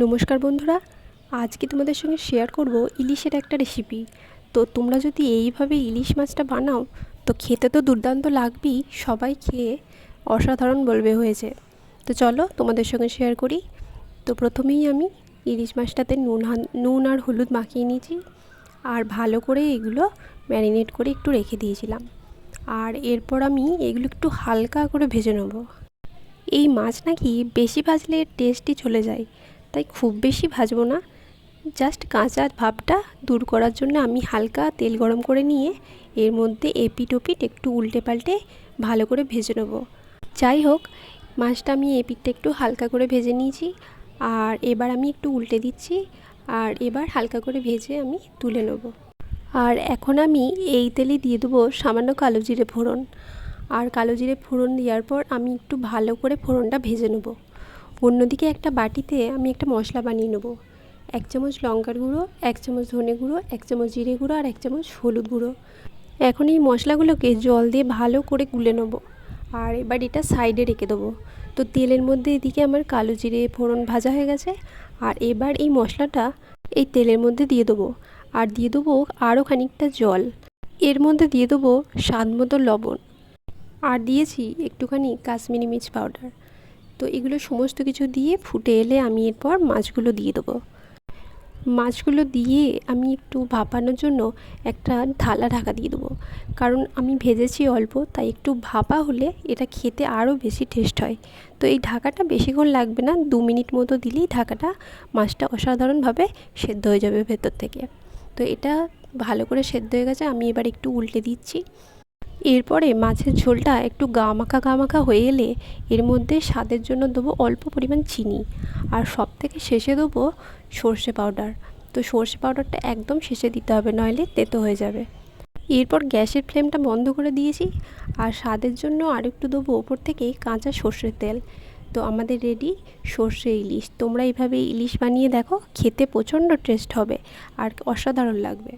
নমস্কার বন্ধুরা, আজকে তোমাদের সঙ্গে শেয়ার করব ইলিশের একটা রেসিপি। তো তোমরা যদি এইভাবে ইলিশ মাছটা বানাও তো খেতে তো দুর্দান্ত লাগবেই, সবাই খেয়ে অসাধারণ বলবে হয়েছে। তো চলো তোমাদের সঙ্গে শেয়ার করি। তো প্রথমেই আমি ইলিশ মাছটাতে নুন আর হলুদ মাখিয়ে নিয়েছি, আর ভালো করে এগুলো ম্যারিনেট করে একটু রেখে দিয়েছিলাম। আর এরপর আমি এগুলো একটু হালকা করে ভেজে নেব। এই মাছ নাকি বেশি ভাজলে টেস্টই চলে যায়, তাই খুব বেশি ভাজবো না। জাস্ট কাঁচা ভাবটা দূর করার জন্য আমি হালকা তেল গরম করে নিয়ে এর মধ্যে এপিট ওপিট একটু উল্টে পাল্টে ভালো করে ভেজে নেবো। যাই হোক, মাছটা আমি এপিটটা একটু হালকা করে ভেজে নিয়েছি, আর এবার আমি একটু উল্টে দিচ্ছি, আর এবার হালকা করে ভেজে আমি তুলে নেব। আর এখন আমি এই তেলে দিয়ে দেবো সামান্য কালো জিরে ফোড়ন। আর কালো জিরে ফোড়ন দেওয়ার পর আমি একটু ভালো করে ফোড়নটা ভেজে নেব। অন্যদিকে একটা বাটিতে আমি একটা মশলা বানিয়ে নেব। 1 চামচ লঙ্কার গুঁড়ো, 1 চামচ ধনে গুঁড়ো, 1 চামচ জিরে গুঁড়ো আর 1 চামচ হলুদ গুঁড়ো। এখন এই মশলাগুলোকে জল দিয়ে ভালো করে গুলে নেব, আর এবার এটা সাইডে রেখে দেবো। তো তেলের মধ্যে এদিকে আমার কালো জিরে ফোড়ন ভাজা হয়ে গেছে, আর এবার এই মশলাটা এই তেলের মধ্যে দিয়ে দেবো, আর দিয়ে দেবো আরও খানিকটা জল। এর মধ্যে দিয়ে দেবো স্বাদ মতো লবণ, আর দিয়েছি একটুখানি কাশ্মীরি মির্চ পাউডার। তো এগুলো সমস্ত কিছু দিয়ে ফুটে এলে আমি এরপর মাছগুলো দিয়ে দেবো। মাছগুলো দিয়ে আমি একটু ভাপানোর জন্য একটা থালা ঢাকা দিয়ে দেবো, কারণ আমি ভেজেছি অল্প, তাই একটু ভাপা হলে এটা খেতে আরও বেশি টেস্ট হয়। তো এই ঢাকাটা বেশিক্ষণ লাগবে না, 2 মিনিট মতো দিলেই ঢাকাটা মাছটা অসাধারণভাবে সেদ্ধ হয়ে যাবে ভেতর থেকে। তো এটা ভালো করে সেদ্ধ হয়ে গেছে, আমি এবার একটু উল্টে দিচ্ছি। এরপরে মাছের ঝোলটা একটু গা মাখা হয়ে এলে এর মধ্যে স্বাদের জন্য দেবো অল্প পরিমাণ চিনি, আর সবথেকে শেষে দেবো সর্ষে পাউডার। তো সর্ষে পাউডারটা একদম শেষে দিতে হবে, নইলে তেতো হয়ে যাবে। এরপর গ্যাসের ফ্লেমটা বন্ধ করে দিয়েছি, আর স্বাদের জন্য আরেকটু দেবো ওপর থেকে কাঁচা সর্ষের তেল। তো আমাদের রেডি সর্ষে ইলিশ। তোমরা এইভাবে ইলিশ বানিয়ে দেখো, খেতে প্রচণ্ড টেস্ট হবে আর অসাধারণ লাগবে।